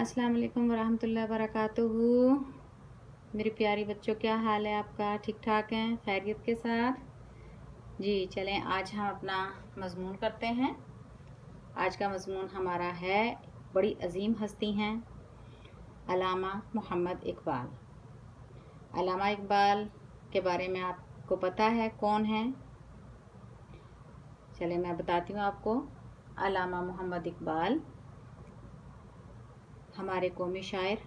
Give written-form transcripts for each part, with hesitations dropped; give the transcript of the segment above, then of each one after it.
अस्सलाम वालेकुम वरहमतुल्लाहि वबरकातुहू। मेरे प्यारे बच्चों, क्या हाल है आपका? ठीक ठाक हैं, खैरियत के साथ? जी चलें, आज हम अपना मज़मून करते हैं। आज का मज़मून हमारा है, बड़ी अजीम हस्ती हैं अल्लामा मोहम्मद इकबाल। अल्लामा इकबाल के बारे में आपको पता है कौन है? चलें मैं बताती हूँ आपको। अल्लामा मोहम्मद इकबाल हमारे कौमी शायर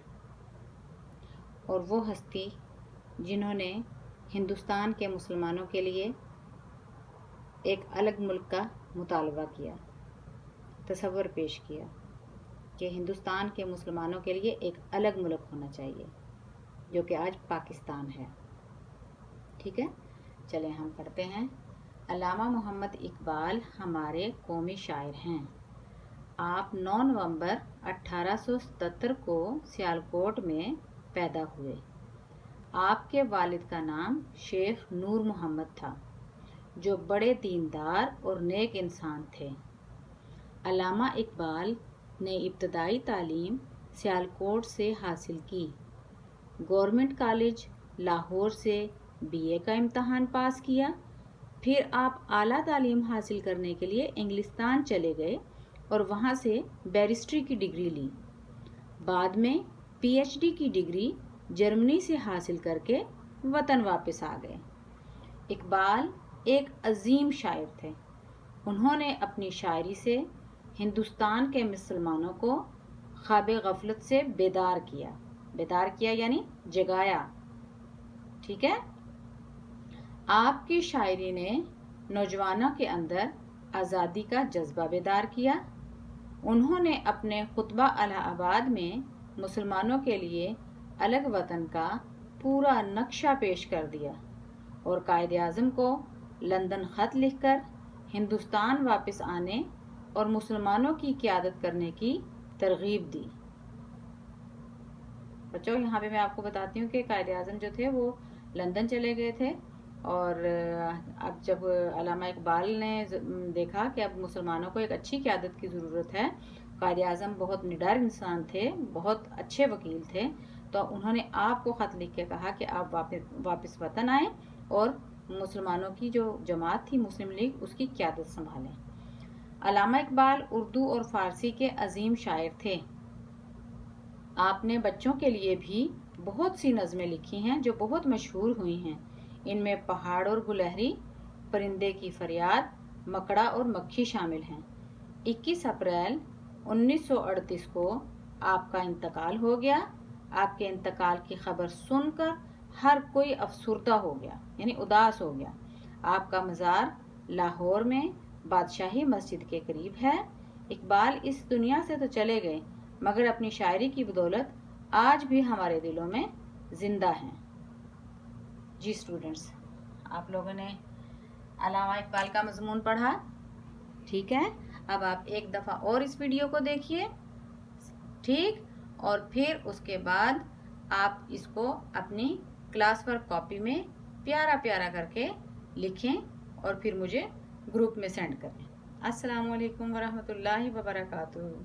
और वो हस्ती जिन्होंने हिंदुस्तान के मुसलमानों के लिए एक अलग मुल्क का मुतालबा किया, तसव्वुर पेश किया कि हिंदुस्तान के मुसलमानों के लिए एक अलग मुल्क होना चाहिए, जो कि आज पाकिस्तान है। ठीक है, चलें हम पढ़ते हैं। अल्लामा मोहम्मद इकबाल हमारे कौमी शायर हैं। आप 9 नवंबर 1877 को सियालकोट में पैदा हुए। आपके वालिद का नाम शेख नूर मोहम्मद था, जो बड़े दीनदार और नेक इंसान थे। अल्लामा इकबाल ने इब्तदाई तालीम सियालकोट से हासिल की। गवर्नमेंट कॉलेज लाहौर से बीए का इम्तहान पास किया। फिर आप आला तालीम हासिल करने के लिए इंग्लिस्तान चले गए और वहाँ से बैरिस्ट्री की डिग्री ली। बाद में पीएचडी की डिग्री जर्मनी से हासिल करके वतन वापस आ गए। इकबाल एक अजीम शायर थे। उन्होंने अपनी शायरी से हिंदुस्तान के मुसलमानों को ख्वाब गफलत से बेदार किया यानी जगाया। ठीक है, आपकी शायरी ने नौजवानों के अंदर आज़ादी का जज्बा बेदार किया। उन्होंने अपने खुतबा इलाहाबाद में मुसलमानों के लिए अलग वतन का पूरा नक्शा पेश कर दिया और कायदे आज़म को लंदन ख़त लिखकर हिंदुस्तान वापस आने और मुसलमानों की क़यादत करने की तरगीब दी। बच्चों, यहाँ पे मैं आपको बताती हूँ कि कायदे आज़म जो थे वो लंदन चले गए थे, और अब जब अल्लामा इकबाल ने देखा कि अब मुसलमानों को एक अच्छी क़यादत की ज़रूरत है, कायदे आज़म बहुत निडर इंसान थे, बहुत अच्छे वकील थे, तो उन्होंने आपको ख़त लिख के कहा कि आप वापस वतन आएँ और मुसलमानों की जो जमात थी मुस्लिम लीग, उसकी क़यादत संभालें। अल्लामा इकबाल उर्दू और फ़ारसी के अजीम शायर थे। आपने बच्चों के लिए भी बहुत सी नज़में लिखी हैं जो बहुत मशहूर हुई हैं। इनमें पहाड़ और गुलहरी, परिंदे की फरियाद, मकड़ा और मक्खी शामिल हैं। 21 अप्रैल 1938 को आपका इंतकाल हो गया। आपके इंतकाल की खबर सुनकर हर कोई अफसुर्दा हो गया, यानी उदास हो गया। आपका मज़ार लाहौर में बादशाही मस्जिद के करीब है। इकबाल इस दुनिया से तो चले गए, मगर अपनी शायरी की बदौलत आज भी हमारे दिलों में ज़िंदा हैं। जी स्टूडेंट्स, आप लोगों ने अल्लामा इकबाल का मज़मून पढ़ा। ठीक है, अब आप एक दफ़ा और इस वीडियो को देखिए, ठीक, और फिर उसके बाद आप इसको अपनी क्लास वर्क कॉपी में प्यारा प्यारा करके लिखें और फिर मुझे ग्रुप में सेंड करें। अस्सलाम वालेकुम वरहमतुल्लाहि वबरकातुहू।